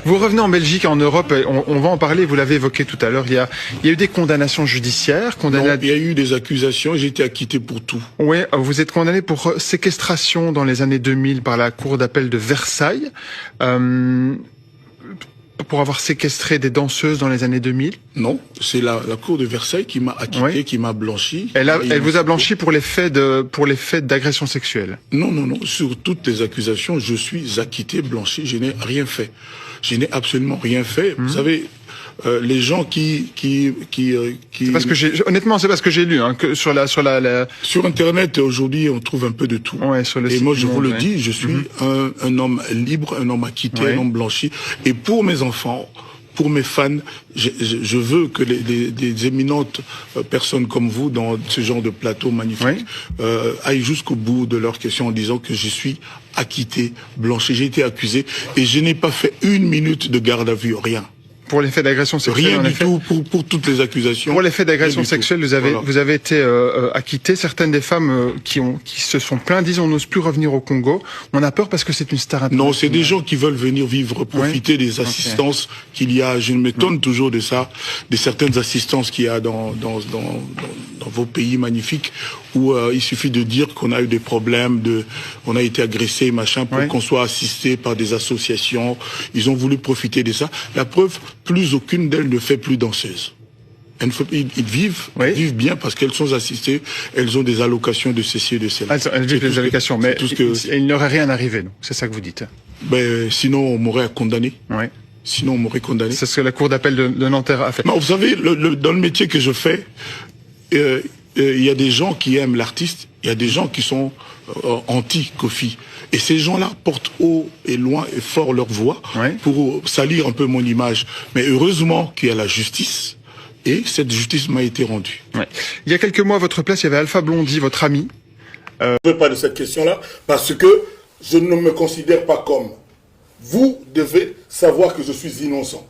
Vous revenez en Belgique et en Europe, et on va en parler, vous l'avez évoqué tout à l'heure, il y a eu des condamnations judiciaires. Non, il y a eu des accusations, j'ai été acquitté pour tout. Oui, vous êtes condamné pour séquestration dans les années 2000 par la cour d'appel de Versailles, pour avoir séquestré des danseuses dans les années 2000. Non, c'est la cour de Versailles qui m'a acquitté, oui, qui m'a blanchi. Elle vous a blanchi pour les faits d'agression sexuelle. Non, sur toutes les accusations, je suis acquitté, blanchi, je n'ai rien fait. Je n'ai absolument rien fait. Vous savez, les gens c'est parce que honnêtement, c'est parce que j'ai lu, hein, que sur Internet, aujourd'hui, on trouve un peu de tout. Ouais, sur le et site moi, je vous le dis, ouais. je suis un homme libre, un homme acquitté, ouais, un homme blanchi. Et pour mes enfants, pour mes fans, je veux que des éminentes personnes comme vous, dans ce genre de plateau magnifique, oui, aillent jusqu'au bout de leur question en disant que je suis acquitté, blanchi. J'ai été accusé et je n'ai pas fait une minute de garde à vue, rien. Pour les faits d'agression sexuelle, rien du tout, pour toutes les accusations. Pour les faits d'agression sexuelle, vous avez été acquitté. Certaines des femmes qui se sont plaintes disent on n'ose plus revenir au Congo. On a peur parce que c'est une star internationale. Non, c'est des gens qui veulent venir vivre, profiter des assistances qu'il y a. Je m'étonne toujours de ça, de certaines assistances qu'il y a dans vos pays magnifiques où il suffit de dire qu'on a eu des problèmes, on a été agressé, machin, pour qu'on soit assisté par des associations. Ils ont voulu profiter de ça. La preuve, plus aucune d'elles ne fait plus danseuse. Ils vivent bien parce qu'elles sont assistées, elles ont des allocations de ceci et de cela. Elles vivent des allocations, mais il n'aurait rien arrivé, c'est ça que vous dites. Ben, sinon, on m'aurait condamné. Oui. Sinon, on m'aurait condamné. C'est ce que la cour d'appel de Nanterre a fait. Non, vous savez, dans le métier que je fais, il y a des gens qui aiment l'artiste, il y a des gens qui sont anti-Kofi. Et ces gens-là portent haut et loin et fort leur voix pour salir un peu mon image. Mais heureusement qu'il y a la justice, et cette justice m'a été rendue. Ouais. Il y a quelques mois, à votre place, il y avait Alpha Blondy, votre ami. Je ne veux pas de cette question-là, parce que je ne me considère pas comme. Vous devez savoir que je suis innocent.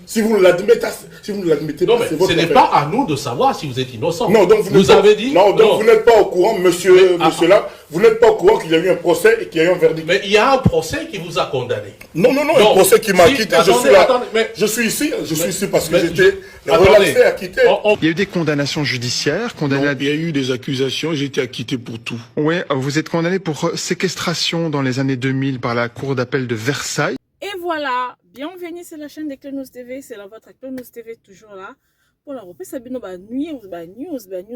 Si vous ne l'admettez pas, c'est votre affaire. Ce n'est pas à nous de savoir si vous êtes innocent. Non, donc vous avez dit. Non, donc vous n'êtes pas au courant, monsieur là, vous n'êtes pas au courant qu'il y a eu un procès et qu'il y a eu un verdict. Mais il y a un procès qui vous a condamné. Non, un procès qui m'a acquitté. Je suis là. Je suis ici parce que j'étais relaxé, acquitté. Il y a eu des condamnations judiciaires. Non, il y a eu des accusations, j'ai été acquitté pour tout. Oui, vous êtes condamné pour séquestration dans les années 2000 par la cour d'appel de Versailles. Et voilà, bienvenue sur la chaîne de Cleanos TV, c'est la votre Cleanos TV toujours là. Pour la reprise, sabino ba news,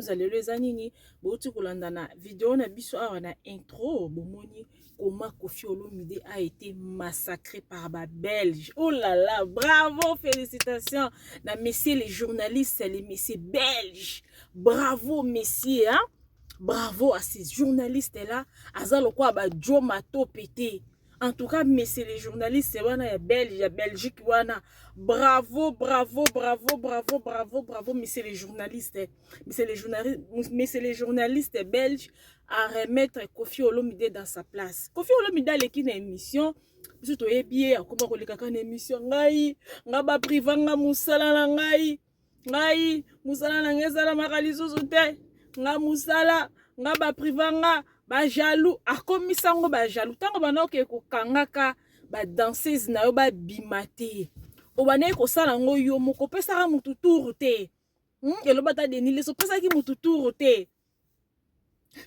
allez les anini, boti kulandana vidéo na biso a na intro, bomoni comment Koffi Olomide a été massacré par ba Belge. Oh là là, bravo, félicitations, na messieurs les journalistes, les messieurs belges. Bravo messieurs, hein? Bravo à ces journalistes là. Azalo quoi ba Joe Mato pété. En tout cas, messieurs les journalistes, c'est wana ya Belge, ya Belgique wana. Bravo, messieurs les journalistes. Messieurs les journalistes belges à remettre Koffi Olomide dans sa place. Koffi Olomide a l'équipe d'une émission. Je te bien, comment on l'écrit une émission. Ngai, ngaba privanga musala ngai. Ngai, musala ngai zala makalizo soute. Nga musala, ngaba privanga. Ba jaloux akomisa ngo ba jaloux tango bana ke ko kangaka ba danseuse na yo ba bimate o bana ko sala ngo yo moko pesa ka mutu tour te elo bata denile so pesa ki mutu tour te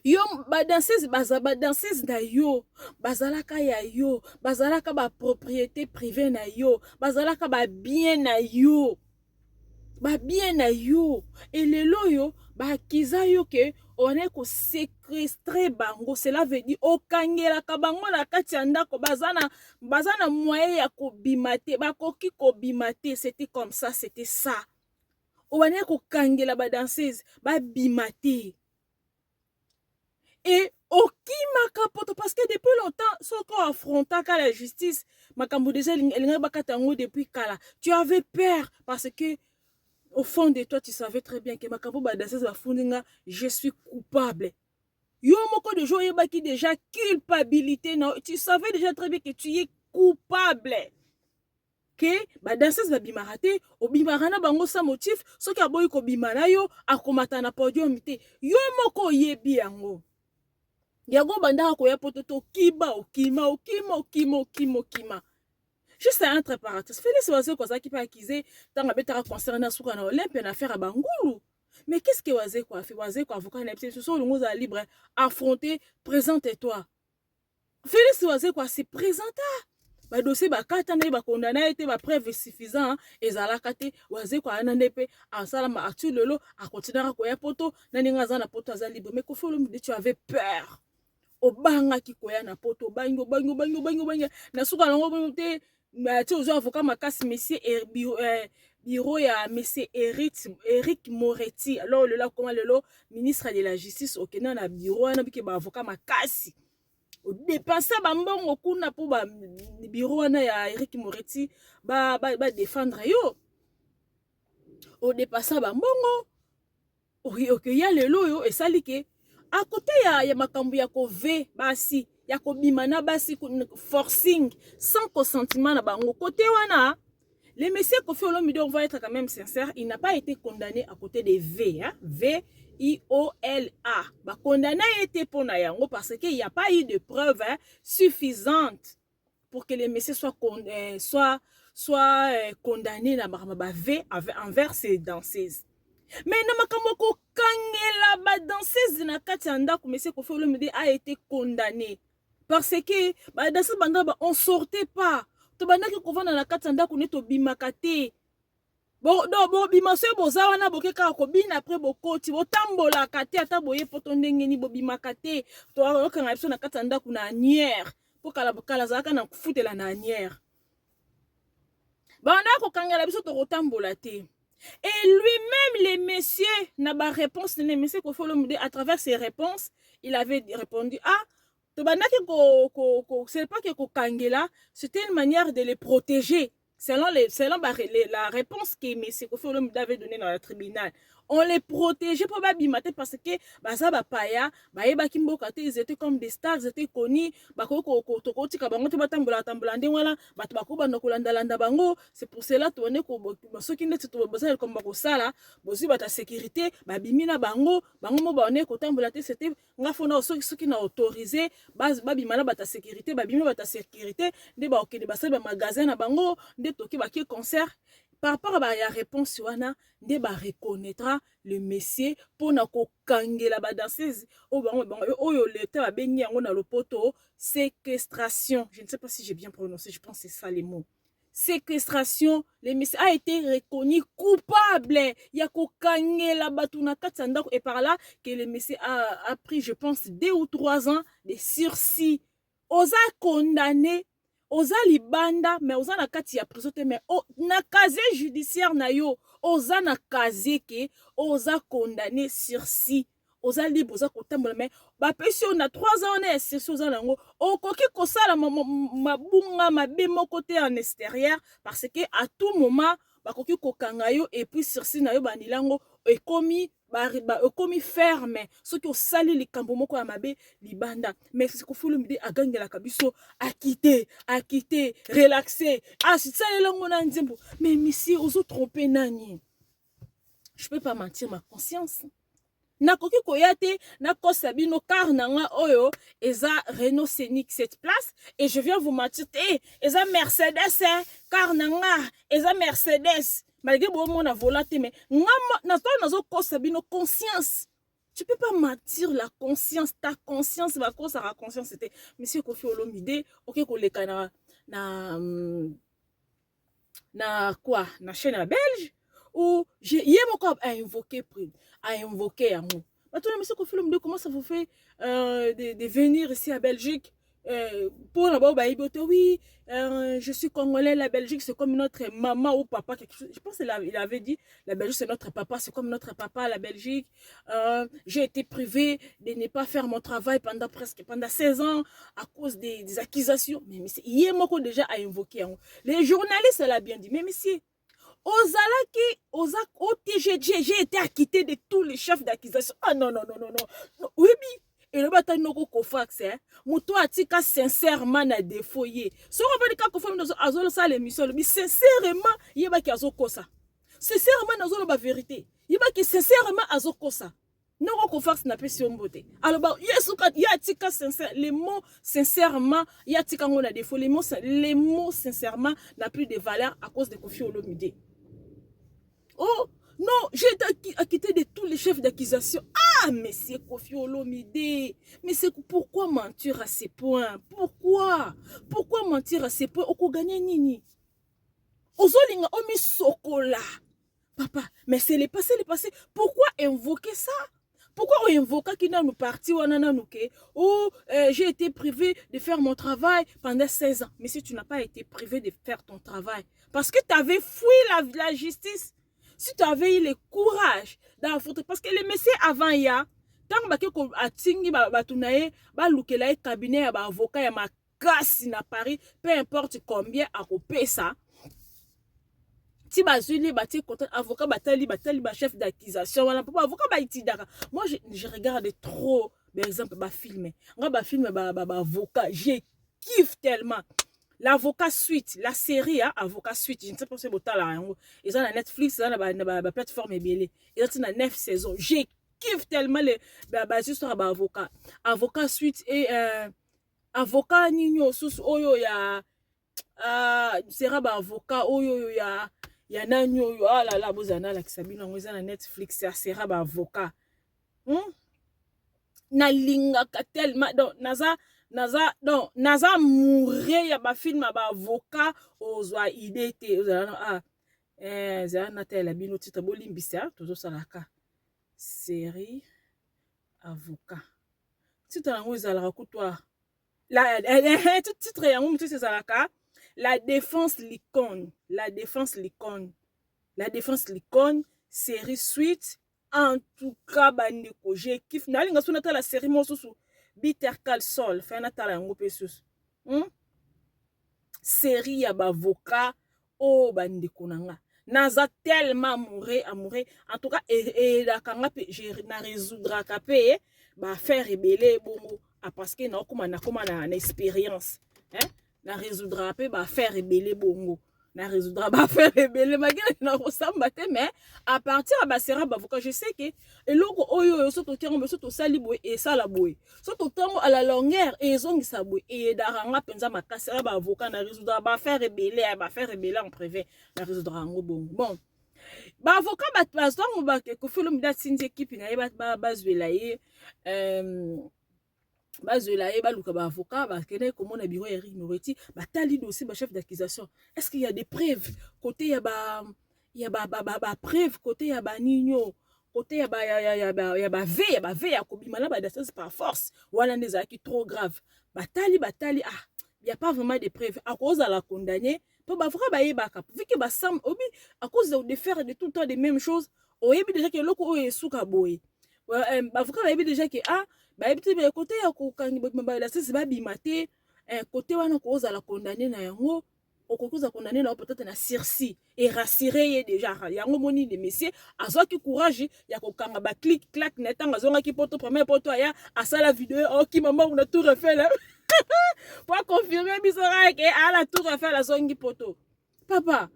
yo ba danseuse na yo bazalaka ya yo bazalaka ba propriété privée na yo bazalaka ba bien na yo et lelo yo ba kiza yo ke on est ko séquestrer bango, cela veut dire au kangela kabango na kati ya ndako bazana moyen ya ko bimate bakoki ko bimate, c'était comme ça, c'était ça. On est ko kangela ba danseuse ba bimate. Et okima kapoto parce que depuis longtemps soko affronta ka la justice makambo déjà elinga bakatango depuis kala. Tu avais peur parce que au fond de toi, tu savais très bien que Makambo Badassez va fondinga, je suis coupable. Yo moko de jour qui déjà culpabilité, non, tu savais déjà très bien que tu es coupable. Que Badassez va bimarate, au bimarana bango sans motif, ce qui a boy ko bimana yo, akomata na podium te. Yo moko yebi yango. Yago banda ko ya pototo kiba okima. Juste entre parenthèses, Félix Wazé quoi ça qui peut accuser tant abetara concernant souka na Olympe na affaire à Bangoulou. Mais qu'est-ce que Wazé quoi fait Wazé quoi avocat na ce sont le mot libre affronter, présente-toi. Félix Wazé quoi c'est présenta. Ba dossier ba kata na ba condamné été ba preuve suffisant ezalaka te Wazé quoi na ndepe asala ma actu lelo a continuer ko ya poto na ninga za na poto za libre mais ko folo me tu avais peur. Obanga ki koya na poto bango na suka longo te tu ozo avocat makasi monsieur bureau ya monsieur Eric Moretti alors le là comment le ministre de la justice au Kenya na bureau na biki ba avocat makasi o dépenser ba mbongo kuna po ba bureau na ya Eric Moretti ba défendre yo o dépenser ba mbongo o ya lelo yo esalike à côté ya makambu ya ko ve basi ya ko bimana basi forcing sans consentement na bango côté wana les messieurs Koffi Olomide on va être quand même sincère il n'a pas été condamné à côté des V hein V-I-O-L-A ba condamné été pour na yango parce que il y a pas eu de preuves hein, suffisantes pour que les messieurs soient condamnés na ba V envers ces danseuses. Mais na makambo ko kangela ba danseuse na kati ya ndako monsieur Koffi Olomide a été condamné parce que ba danseuse banda ba on sortait pas to banda ki kovana na kati ya ndako ne to bimaka te bo bima so boza wana bokeka ko bina après bokoti botambola kati ata boye poto ndenge ni bobimaka te to okanga biso na kati ya ndako na anière po kala zaka na kufutela na anière banda ko kangela biso to kotambola te. Et lui-même, les messieurs, n'a pas réponse, les messieurs Koffi Olomide, à travers ses réponses, il avait répondu, c'est pas que Kangela, c'était une manière de les protéger, selon la réponse que M. Koffi Olomide avait donnée dans le tribunal. On les protégeait pour babimate parce que baza bapaya baeba kimboka te ils étaient comme des stars ils étaient connus bakoko tokoti ka bango te batambola ndenge wala bato bakoba na kolanda bango c'est pour cela to ne ko soki ndeti to boza comme bakosala bozi bata sécurité babimi na bango mo ba ne ko tambola te c'était ngafona soki na autorisé babima na bata sécurité babimi bata sécurité nde ba okende basala ba magasin na bango nde toki ba ki concert. Par rapport à la réponse, ne ba reconnaîtra le messier pour na ko kangela ba danseuse o l'état a bengi yango na lopoto séquestration. Je ne sais pas si j'ai bien prononcé, je pense que c'est ça les mots. Séquestration, le messier a été reconnu coupable. Il y a ko kangela batuna katsandako et par là que le messier a pris je pense 2 ou 3 ans de sursis. Oza condamné oza libanda mais oza na kati ya prison te mais na casier judiciaire na yo oza na casier ke oza condamné sursis oza libre oza kotambola mais ba pesi on a 3 ans na sursis oza nango okoki kosala mabunga mabe moko te en extérieur parce que à tout moment bakoki kokanga yo et puis sursis na yo banilango ekomi ferme ce qui osali likambo moko ya mabe libanda mais c'est Koffi Olomide agangela kabiso akité relaxer salengo na nzembo mais monsieur ozo tromper nani je peux pas mentir ma conscience nakoki koyate nakosa bino car nanga oyo eza Renault Scénic cette place et je viens vous mentir eza Mercedes car nanga eza Mercedes malgré bon na volate mais nazo kosa bino conscience tu peux pas mentir la conscience ta conscience va quoi ça conscience c'était monsieur Koffi Olomide OK ko leka na quoi na chaîne à belge ou j'ai moko à invoquer yango maintenant monsieur Koffi Olomide comment ça vous fait de venir ici à Belgique pour là-bas oui je suis congolais la Belgique c'est comme notre maman ou papa quelque chose je pense qu'il avait dit la Belgique c'est notre papa c'est comme notre papa la Belgique j'ai été privé de ne pas faire mon travail pendant 16 ans à cause des accusations mais monsieur il y a moko déjà à invoquer les journalistes l'a bien dit mais monsieur j'ai été acquitté de tous les chefs d'accusation non oui et le bataille noko kofax muto atika sincèrement na défoyer so on va dire Koffi Olomide azolo ça l'émission mais sincèrement yeba ki azokosa sincèrement azolo ba vérité yeba ki sincèrement azokosa Non, on force n'a pas si on beauté. Alors, bah, il y a tika sincère, les mots sincèrement, il y a tika on a des faux, les mots sincèrement n'a plus de valeur à cause de Kofi Olomide. Oh, non, j'ai été acquitté de tous les chefs d'accusation. Ah, mais c'est Kofi Olomide. Mais c'est pourquoi mentir à ces points? Pourquoi mentir à ces points? Oko gagner nini? Ozolinga omi sokola. Papa, mais c'est le passé. Pourquoi invoquer ça? Pourquoi on invoque qu'il nous parti ou j'ai été privé de faire mon travail pendant 16 ans. Mais si tu n'as pas été privé de faire ton travail, parce que tu avais fui la justice, si tu avais eu le courage d'affronter, parce que les messieurs avant il y a, tant que a tingi batunaye, lukela cabinet ya avocat ya makasi na Paris, peu importe combien à couper ça. Si bazuli bati content avocat batali chef d'accusation voilà pourquoi avocat ba itidaka. Moi je regarde trop par exemple ba film avocat, je kiffe tellement l'avocat suite, la série avocat suite, je ne sais pas si bota là ils ont la Netflix dans la plateforme ebele ils ont na 9 saisons, je kiffe tellement les histoire ba avocat suite et avocat nino sous oyo ya sera ba avocat oyo ya nani oyo ah là bozana la kisabino ngoza na Netflix ya sera ba avocat na linga tellement donc naza mourir ya ba film ba avocat ozwa idée te za na tela bino titre bolimbisa tozo salaka série avocat titre ngo ezala kutwa la titre ya ngo titre salaka la défense l'icône, série suite, en tout cas, bandeko, j'ai kiff. Nalinga sunata la série mosusu, Bitter Call Saul, fenata la ngope sus. Série ya bavoka, oh bandeko nanga. Naza tellement amoureux. En tout cas, la kanga j'ai na résoudra capé, ba faire rebelle bongo, parce que na expérience, hein. Na résoudra pe ba faire rebelle bongo na résoudra ba faire rebelle magana na resamba te mais à partir ba sera ba voka je sais que eloko oyo soto tiango soto sali boy et sala boy soto tango à la longueur et zongisa boy et daranga penza makasera ba voka na résoudra ba faire rebelle en privé na résoudra ngo bongo bon ba voka ba pastor ba ke ko filo mida sinze équipe na ba bazwela ye bazela e baluka ba avocat ba kene comment na bureau Eric Noreti ba tali dossier ba chef d'accusation est-ce qu'il y a des preuves côté ya ba preuve côté ya ba nino côté ya ba ve ya kobimana ba d'assesse par force wala ndeza ki trop grave ba tali ah il y a pas vraiment de preuves à cause à la condamner pour ba avocat ba yebaka vu que ba sam obi à cause de faire de tout le temps les mêmes choses oyebi déjà que loko o esuka boy ba avocat ba yebi déjà que ba ebiti be côté ya kokangi ba la sisi ba bimate côté wana ko za la condamner na yango okokuza condamner na peut-être na sursis et rassurer déjà yango moni de messieurs azwa ki courage ya kokanga ba clic clac netanga zonga ki poto premier poto aya asala vidéo ki maman on a tout refait là pour confirmer bisora que ala tout refait la zongi poto papa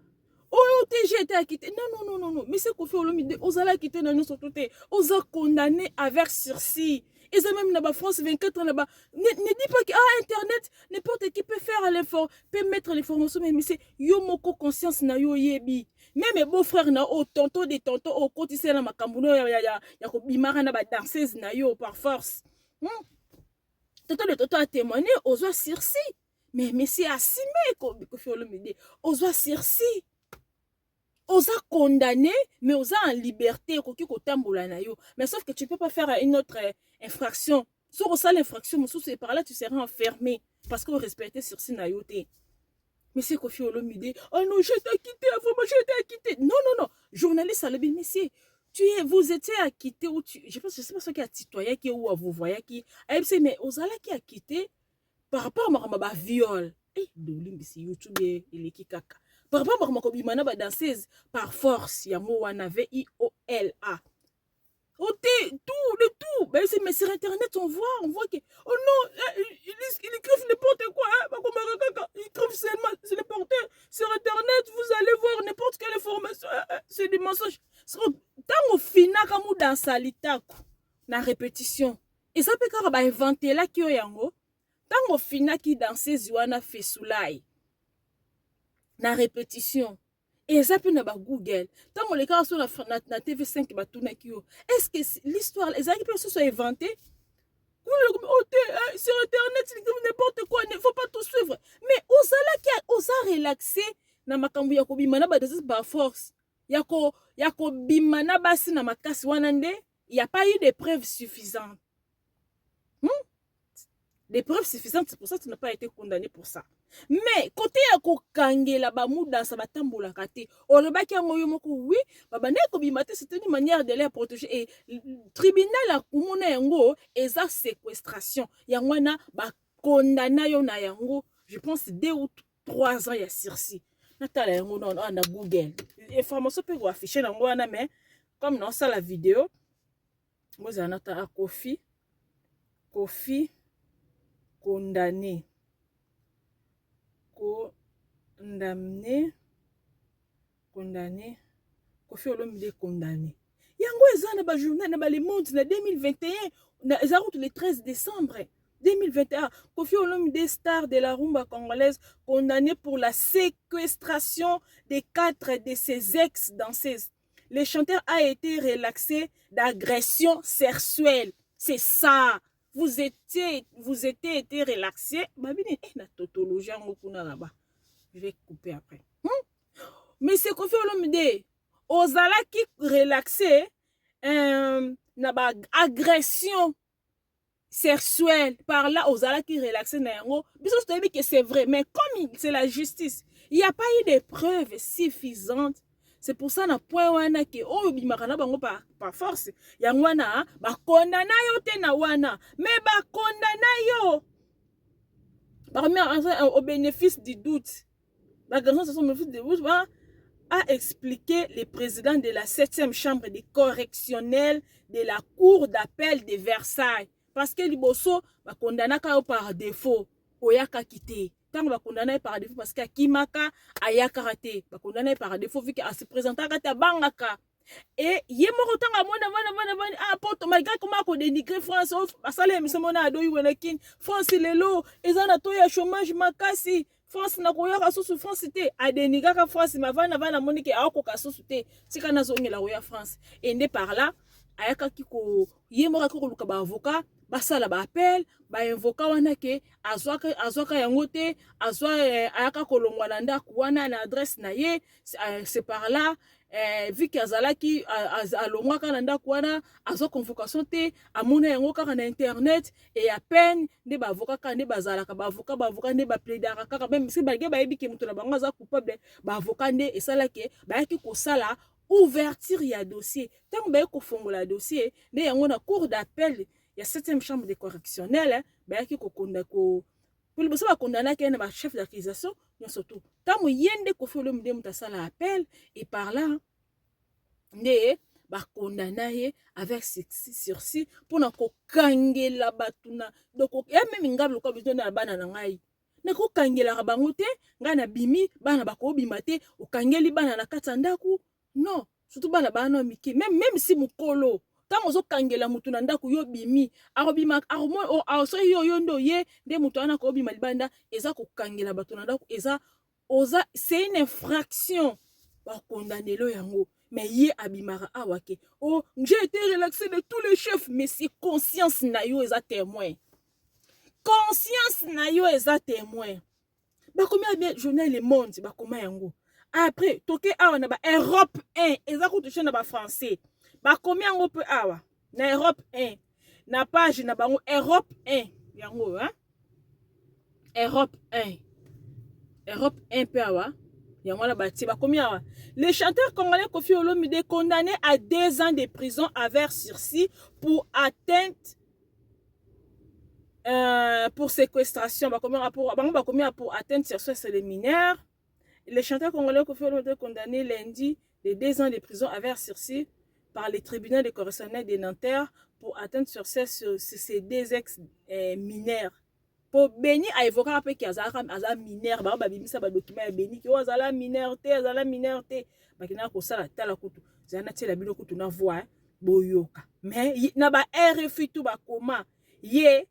oh TG était acquitté non mais c'est qu'on fait Olomide ozala acquitté na nous surtout oza condamné avec sursis. Et ça même dans France 24 ans là-bas. Ne dis pas que internet n'importe qui peut faire peut mettre l'information mais c'est yo moko conscience na yo yebi. Même mes beaux-frères na o tonton des tontons au côté c'est la makambuno ya ko bimara na ba danseuse na yo par force. Tonton a témoigné aux oies sursis. Mais c'est assimé ko fait Olomide. Aux oies sursis. Osa condamné, mais osa en liberté, mais sauf que tu ne peux pas faire une autre infraction. Si on a l'infraction, c'est par là tu seras enfermé parce que vous respectez sur Sinayote. Mais c'est Kofi Olomide. Oh non, je t'ai quitté, je t'ai quitté. Non. Journaliste à l'habit, messieurs. Vous étiez acquitté ou je sais pas ce qu'il y a citoyen qui ou à vous voyez qui. Mais osala qui a quitté par rapport à ma viol. Dolim, c'est YouTube et les kikaka. Par rapport à ma copine, ma danseuse, par force, il y a un VIOLA. Tout. Mais sur Internet, on voit que, oh non, ils écrivent n'importe quoi. Ils écrivent seulement, c'est n'importe quoi. Sur Internet, vous allez voir n'importe quelle information. C'est des mensonges. Tant au final, comme dans Salitaku, na répétition. Et ça peut quand ba inventer là qui yango. Tango fina qui danser ziwana fesulai. Na répétition. Et ça peut na ba Google. Tango les cas sur na TV5 ba tourner qui yo. Est-ce que l'histoire les équipes se sont inventées? Sur internet n'importe quoi, il ne faut pas tout suivre. Mais osala qui osa relaxer na makambu ya kobimana ba des ba force. Yako bimana basi na makasi wanande, il n'y a pas eu de preuves suffisantes. Des preuves suffisantes, c'est pour ça que tu n'as pas été condamné pour ça. Mais côté yako kangela ba muda sa batambola kate, olobaki yango yo moko oui, baba ne ko bimate c'est une manière de les protéger et tribunal a kumona yango eza séquestration. Yangwana ba condamna yo na yango, je pense 2 ou 3 ans ya sursis. Natala yango na Google. Information peut afficher yango wana mais comme non ça la vidéo, moi j'ai nata Kofi condamné. Kofi Olomide condamné. Yango ezana ba journal na ba Le Monde na 2021 na ezarut le 13 décembre 2021. Kofi Olomide, star de la rumba congolaise, condamné pour la séquestration de 4 de ses ex-danseuses. Le chanteur a été relaxé d'agression sexuelle. C'est ça. Vous étiez été relaxé. Je vais couper après. Mais c'est Kofi Olomide. Ozala qui relaxé na ba agression sexuelle par là Ozala qui relaxé na yango. Biso je que c'est vrai, mais comme c'est la justice, il n'y a pas eu de preuves suffisantes. C'est pour ça na point wana ke oyo bimakana bango par force. Yango wana ba condamna yo te na wana, mais ba condamna yo. Au bénéfice du doute. La grande session bénéfice du doute a expliqué le président de la 7e chambre des correctionnels de la cour d'appel de Versailles. Parce que liboso ba condamna ka par défaut, oyaka kité. Tant que condamné par défaut parce que Kimaka ayaka raté, ba condamné par défaut vu qu'il se présenta kata bangaka. Et yemoro tanga mona poto malgré comment ko dénigrer France basale misomona adoyi wenakin France lelo ezana to ya chômage makasi France na ko ya sous France té a dénigrer ka France mavana vana monike ako ka sous té sika na zongela ya France et ndé par là ayaka kiko yemoro ko luka ba avocat basala ba appel ba invoka wana ke azwaka yango te azwa ayaka kolongwa na ndako wana na adresse na ye c'est par là vu qu'azalaki alongwaka na ndako wana azwa convocation te amona yango kaka na internet et à peine nde ba avocat ka nde bazalaka ba avocat nde ba plaidara kaka même si balge ba yebi ke mutu na bango aza coupable ba avocat nde esalaki ba yaki kosala ouverture ya dossier tant ba yako fongola dossier nde yango na cour d'appel ya 7e chambre de correctionnel ba yaki kokonda ko pour le ba condamné ke na chef d'accusation surtout tant yende Kofi Olomide mutasala appel et par là ne ba condamné avec sursis pour na ko kangela batuna donc ya même ngablo ko besoin na bana na ngai na ko kangela bango te ngai na bimi bana ba ko bima te o kangeli bana na katanda ku non surtout bana bana miki même si mukolo tant ozo kangela mutu na ndako yo bimi arobima aromo so yo ndo ye nde mutu ana ko bima libanda eza ko kangela batu na ndako eza oza c'est une infraction ba condamner lo yango mais ye abimara awake oh j'ai été relaxé de tous les chefs mais c'est conscience na yo eza témoin ba combien bien journal Le Monde ba comment yango après toke awa na ba Europe 1 eza ko toucher na ba français ba combien yango peut awa na Europe 1 na page na bango Europe 1 yango hein Europe 1 peut awa yango la bati ba combien awa le chanteur congolais Kofi Olomide condamné à 2 ans de prison avec sursis pour atteinte pour séquestration ba combien pour atteinte sexuelle sur les mineurs. Le chanteur congolais Kofi Olomide condamné lundi de 2 ans de prison avec sursis par les tribunaux de correctionnel de Nanterre pour atteinte sur ces 2 ex-mineurs. Pour Beni a évoqué un peu qu'il y a mineur, bah bimisa ba document ya Beni qui o azala mineur te, bah kina ko sala tala kutu. Zana tela bilo kutu na voix. boyoka. Mais na ba RFI tout ba comment ye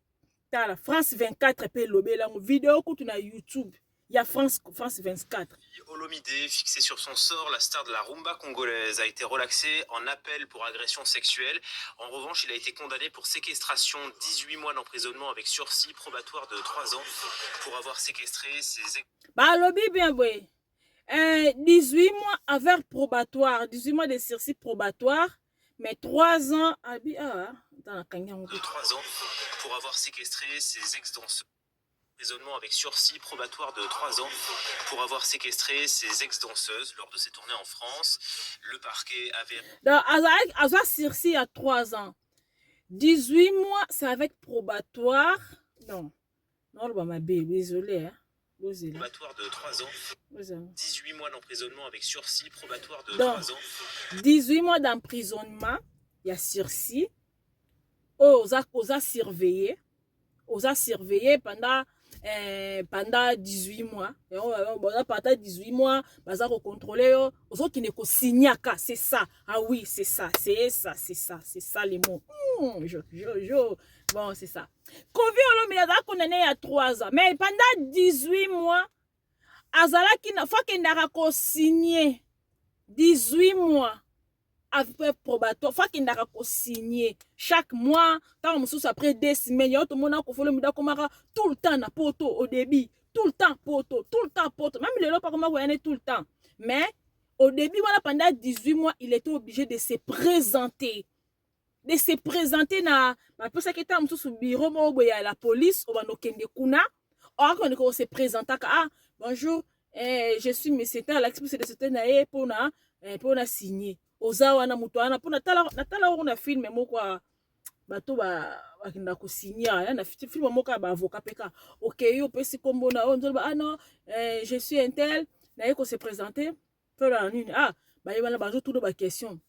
ta la France 24 pe lobela ngo vidéo ko na YouTube. Il y a France 24. Olomide, fixé sur son sort, la star de la rumba congolaise a été relaxée en appel pour agression sexuelle. En revanche, il a été condamné pour séquestration, 18 mois d'emprisonnement avec sursis probatoire de 3 ans pour avoir séquestré ses... Bah, lobby bien, oui. 18 mois avec probatoire, 18 mois de sursis probatoire, mais 3 ans... dans la de 3 ans pour avoir séquestré ses ex-danseurs. Emprisonnement avec sursis probatoire de 3 ans pour avoir séquestré ses ex-danseuses lors de ses tournées en France. Le parquet avait... Donc, avoir sursis à 3 ans. 18 mois, c'est avec probatoire. Non, ma belle, désolé. Hein. Probatoire de 3 ans. 18 mois d'emprisonnement avec sursis probatoire de donc, 3 ans. 18 mois d'emprisonnement, il y a sursis. Aux a surveillé pendant 18 mois. Pendant 18 mois, baza ko contrôler aux autres qui ne ko signaka, c'est ça. Ah oui, c'est ça les mots. Bon, c'est ça. Kofi Olomide a condamné il y a 3 ans, mais pendant 18 mois, azalaki na faut qu'il n'a ko signé 18 mois. Avec probatoire, faut qu'il n'a pas signé chaque mois, tant après 2 semaines, il y a tout le monde qui fait tout le temps na poto au début, tout le temps poto, même les lois pas comment tout le temps. Mais au début, voilà, pendant 18 mois, il était obligé de se présenter. Na pour ça qu'il était sur bureau il y a la police au banokende kuna, or qu'on se présenter bonjour, je suis monsieur tel l'expert de cette année pour na signer. Ozawa na mutu ana pona natala on a filmé moko bato ba kinda ko signer na film moko ba avocat peka OK yo pesi kombo na on ba non je suis un tel na yeko se présenter pour la nini ba yebana bazo tout ba question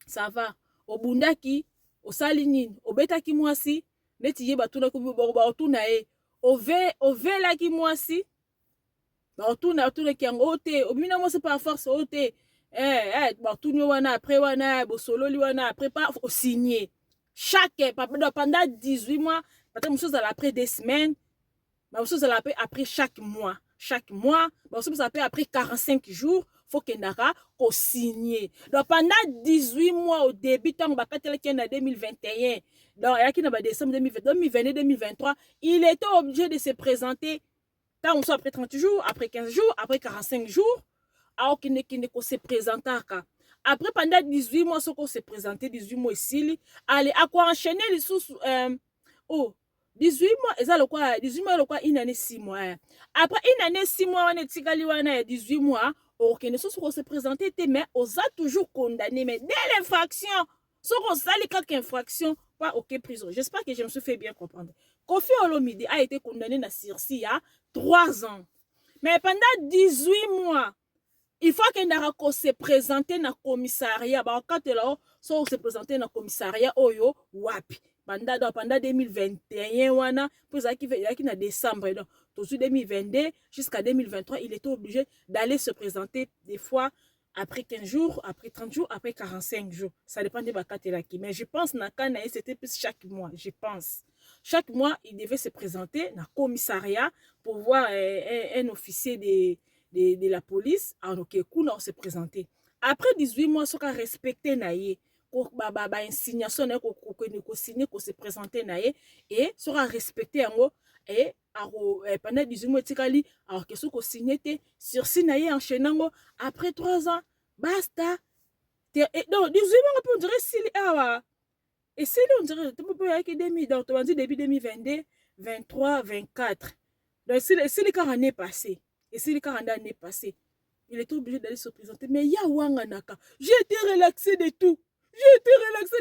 ça va obundaki osali nini obetaki mwasi neti ye bato na ko ba otuna e ovela ki mwasi ba otuna ki yango te obina mo c'est pas force ote tout nous après solo après pas au signer pendant 18 mois peut-être chose après 2 semaines chose après chaque mois chose après 45 jours faut que nara ko signer donc pendant 18 mois au début tant bakatela qui en 2021 donc il y a qui na décembre 2022 2023 il était obligé de se présenter tant après 30 jours après 15 jours après 45 jours alors qu'il ne se présenter après pendant 18 mois ce qu'on se présenté 18 mois ici allez à quoi enchaîner les sous 18 mois et ça le quoi 18 mois le quoi une année 6 mois après une année 6 mois on est tigali wana 18 mois OK ne sous qu'on se présenter mais on a toujours condamné mais dès l'infraction ce qu'on sali quelque infraction pas OK prison. J'espère que je me suis fait bien comprendre. Kofi Olomide a été condamné na sursis il y a 3 ans mais pendant 18 mois il faut que Narako se présente dans le commissariat. Quand se présenter dans le commissariat, oyo wapi. Pendant 2021, wana, pour ça qui en décembre, donc 2022 jusqu'à 2023, il était obligé d'aller se présenter des fois après 15 jours, après 30 jours, après 45 jours. Ça dépend de Bakatelaki. Mais je pense que c'était plus chaque mois. Je pense. Chaque mois, il devait se présenter dans le commissariat pour voir un officier de la police. Alors que on se présenté. Après 18 mois, ce qu'on respecté naïe. Insignation ko signer ko se présenter naïe et sera respecté en haut et pendant 18 mois tikali alors que ce ko signé sur naïe enchaînant après 3 ans basta donc 18 mois on dirait si et si on dirait tu peux avec demi donc on dit début 2022 23 24 donc si les 40 années passées et si les 40 années passées il était obligé d'aller se présenter mais ya wanga naka j'ai été relaxé de tout. J'ai été relaxé.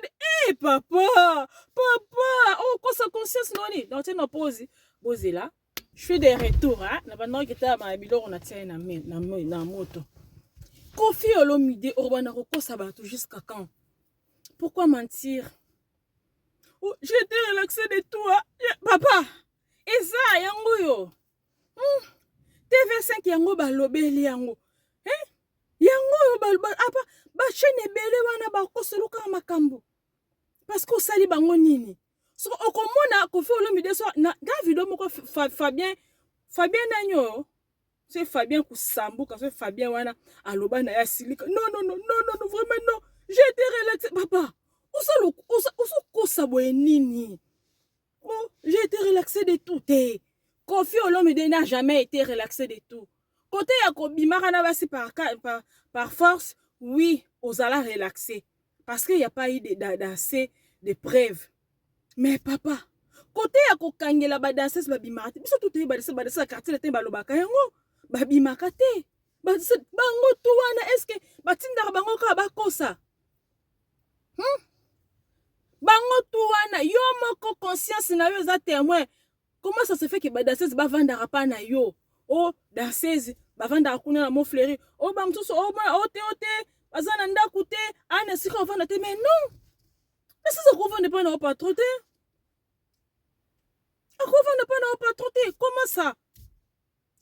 Hé, papa! Oh, quoi sa conscience, non? Donc, tu n'as pas posé là. Je fais des retours, hein? Maintenant que tu as ma bilor, on a tient na moto. Kofi Olomide, Orbana Roko Sabato, jusqu'à quand? Pourquoi mentir? Oh, j'ai été relaxé de toi. Papa! Et ça, yango yo. TV5 yango balobeli yango. Hein? Yango yo apa ba chaîne belé wana ba kosoluka makambo parce que osali bango nini so okomona Koffi Olomide so na video moko Fabien nanyo c'est Fabien Kusambuka c'est Fabien wana aloba na ya silika non vraiment non j'ai été relaxé papa oso kosa boye nini oh j'ai été relaxé de tout Koffi Olomide n'a jamais été relaxé de tout côté ya kobimaka na basi par force oui ozala relaxé parce qu'il n'y a pas eu d'assez de preuves mais papa côté ya kokangela ba danseuse babimaka te biso tutu badese quartier te balobaka yango babimaka te bango to wana est-ce que batindaka bango kaka bakosa bango to wana yo moko conscience na yo eza témoin comment ça se fait que ba danseuse bavandaka pa na yo oh danseuse bavandaka kuna na mofleri oh bamsusu oh te baza na ndako te ana sika ovanda te mais non mais ça ne pas na patron te ne pas na patron te comment ça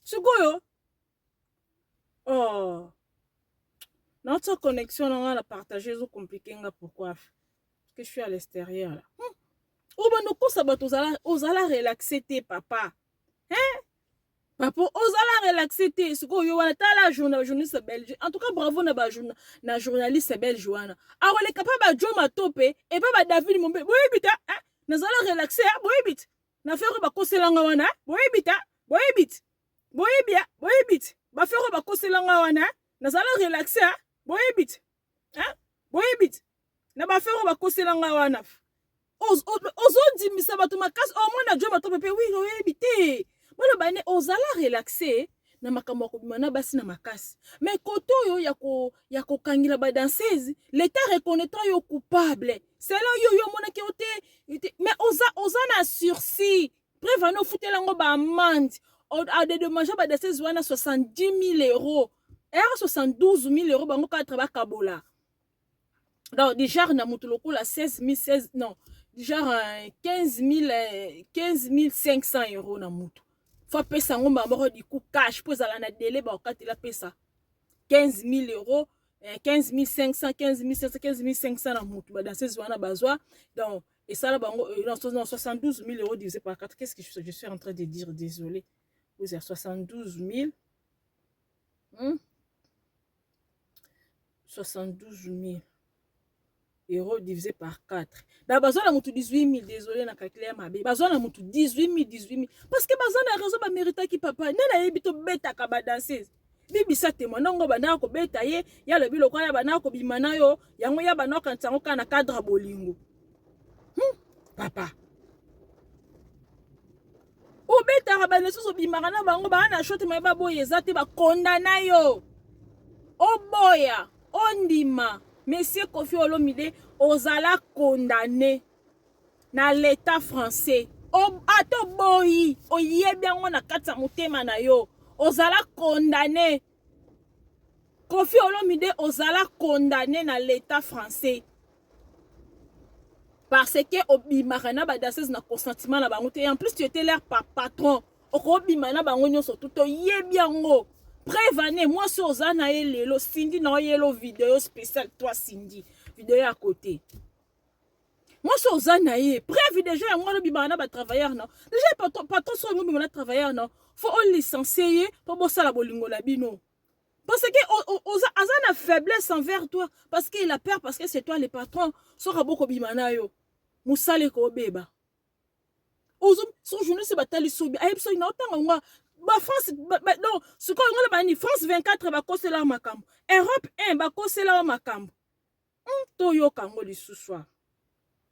sikoyo oh notre connexion on a partagé zo compliqué nga pourquoi parce que je suis à l'extérieur là oh bano ko sabato ozala relaxer te papa hein papa ozala relaxer te sikoyo wana tala journaliste belge en tout cas bravo na journaliste belge wana arole capable ba Joma Tope et pas ba David Mombe boyebita hein nazala relaxer boyebita na faire ba koselanga wana boyebita ba faire ba koselanga wana nazala relaxer boyebita hein boyebita na ba faire ba koselanga wana ozondimisa bato makasi au moins na Joma Tope pe oui boyebite bolo bane ozala relaxer na makambo ya kobima na basi na makasi mais koto yo ya kokangila ba danseuse l'état reconnaîtra yo coupable c'est là yo mona ki ote mais oza na sursis prévano futela ngo ba amende a dédommagé ba danseuse wana 70 000 euros et 72 000 euros bango ka traba kabola donc déjà na mutuloko la 16 non déjà 15 500 euros na mutu faut pesa ngomba moko du coup cash pour ala na délai ba okati la pesa 15 000 euros 15 500 15 500 na mutu ba danseuse wana bazwa donc et ça là bango 72 000 euros divisé par 4 qu'est-ce que je suis en train de dire désolé vous avez 72 000 euros divisé par 4 da bazwa na mutu 18 000 désolé na calculer mabe bazwa na mutu 18 000 parce que bazwa na raison ba mérita ki papa nena yebi to beta ka ba danseuse bibisa témoin nango bana ko beta ye ya le biloko ya bana ko bimana yo yango ya bana ko ntango kana cadre bolingo papa o beta ka bana so bimana na bango bana shoti mai ba boye zate ba condamna yo o boya ondima Monsieur Koffi Olomide ozala condamné na l'état français o ato boyi oyebi yango na kati ya motema na yo ozala condamné Koffi Olomide ozala condamné na l'état français parce que obimaka na ba danseuse na consentiment na bango te et en plus tu étais leur patron okobima na bango nyonso tout oyebi yango prévenez moi sur Ozana et Lelo Cindy na yelo vidéo spéciale toi Cindy vidéo à côté moi sur Ozana et prévu déjà moi le bimana ba travailleur non déjà patron sur nous bimana travailleur non faut on licencier pour bosser la bolingo la bino parce que Ozana faiblesse envers toi parce qu'il a peur parce que c'est toi le patron sera beaucoup bimana yo musale ko beba ozo so journée se batali sobi ayebso ina otanga ngwa ba France non ce qu'on ngole bani France 24 ba kosela makambo Europe 1 ba kosela makambo to yo kango lisusu.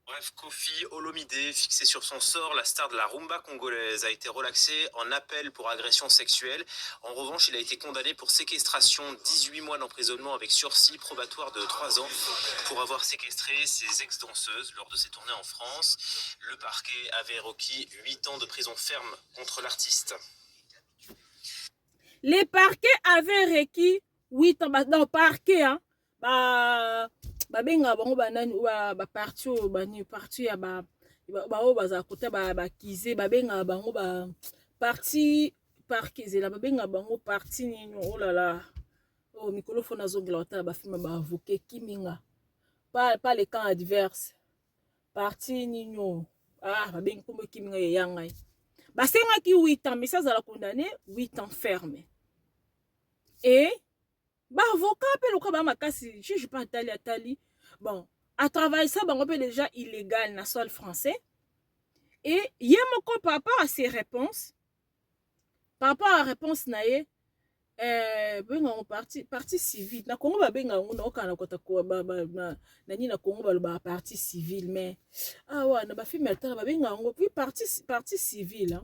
Bref, Koffi Olomide, fixé sur son sort, la star de la rumba congolaise a été relaxée en appel pour agression sexuelle. En revanche, il a été condamné pour séquestration, 18 mois d'emprisonnement avec sursis probatoire de 3 ans pour avoir séquestré ses ex-danseuses lors de ses tournées en France. Le parquet avait requis 8 ans de prison ferme contre l'artiste. Les parquets avaient requis 8 ans dans le parquet hein. Babenga bango banani ba parti bani parti ya ba baza kota ba kize babenga bango ba parti parquet la babenga bango parti nini oh là là oh mikolo fona zongela wata ba filma ba avocat kiminga pas les camps adverses parti nino babengi kombo kiminga yanga basengaki 8 ans mais ça azala condamné 8 ans ferme et avocat pe loka ba makasi juge pas atali bon à travailler ça bango pe déjà illégal na sol français et yemoko par rapport à ses réponses par rapport à la réponse nae benga parti civile na Congo benga ngo na kana kota ko na ni na Congo ba parti civile mais wa na ba film altera benga ngo puis parti civile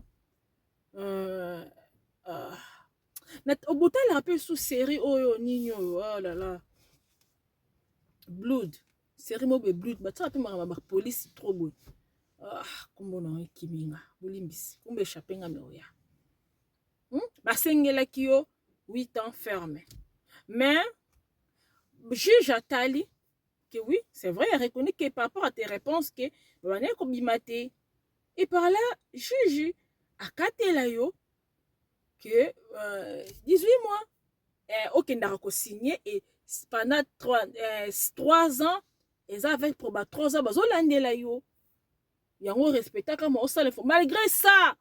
na obotala un peu sous série oyo ninyo oh là là Blood série mobe Blood ba ta pe ma police trop beau kombo na kiminga bolimbisi kombe échapper nga meoya basengela kio 8 ans ferme. Mais, juge Atali, que oui, c'est vrai, il reconnaît que par rapport à tes réponses, que et par là, juge a Katelayo, que 18 mois, ok, n'a pas signé, et pendant 3 ans, ils avaient probablement 3 ans, ils ont respecté comme on s'en fout. Malgré ça,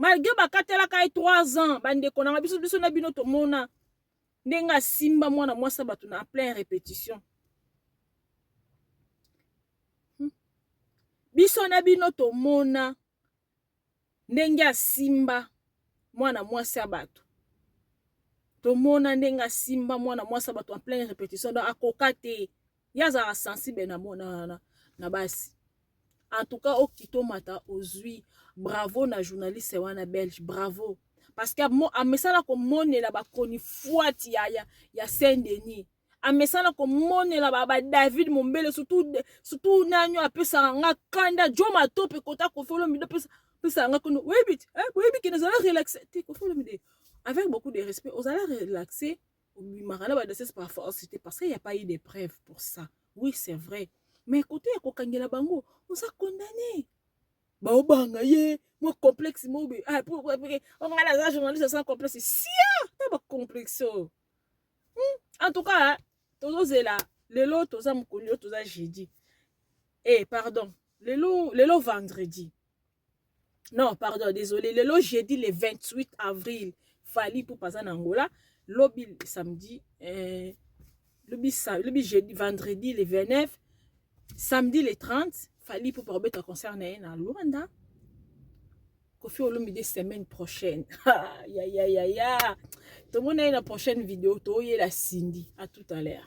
malgré bakatela kai 3 ans bande konanga biso na bino to mona ndenga simba mwana mwasa batu na plein répétition biso na bino to mona ndenga simba mwana mwasa batu to mona ndenga simba mwana mwasa batu en plein répétition donc akokate yaza sensible na mona na basi en tout cas okito mata ozui bravo na journaliste wana belge bravo parce que a mesala ko monela ba koni fuati ya Saint-Denis a mesala ko monela ba David Mombele surtout nanyo apesa nga kanda joma tope kota ko folo mi pesa nga kono webit qui nous allons relaxer ko folo mi avec beaucoup de respect aux allons relaxer au marana ba de par force parce qu'il y a pas eu de preuves pour ça oui c'est vrai mais côté ya kokangela bango on s'est condamné baobanga ye mo complexe mo be pour on a la journaliste sans complexe sia ta complexe en tout cas tozozela lelo toza mkonyo toza jeudi pardon lelo vendredi non pardon désolé lelo jeudi le 28 avril fali pour passer en Angola lobby samedi lobby jeudi vendredi le 29 samedi le 30 fali pour permettre concerner na Luanda Koffi Olomide semaine prochaine ya tout le monde a la prochaine vidéo to la Cindy à tout à l'heure.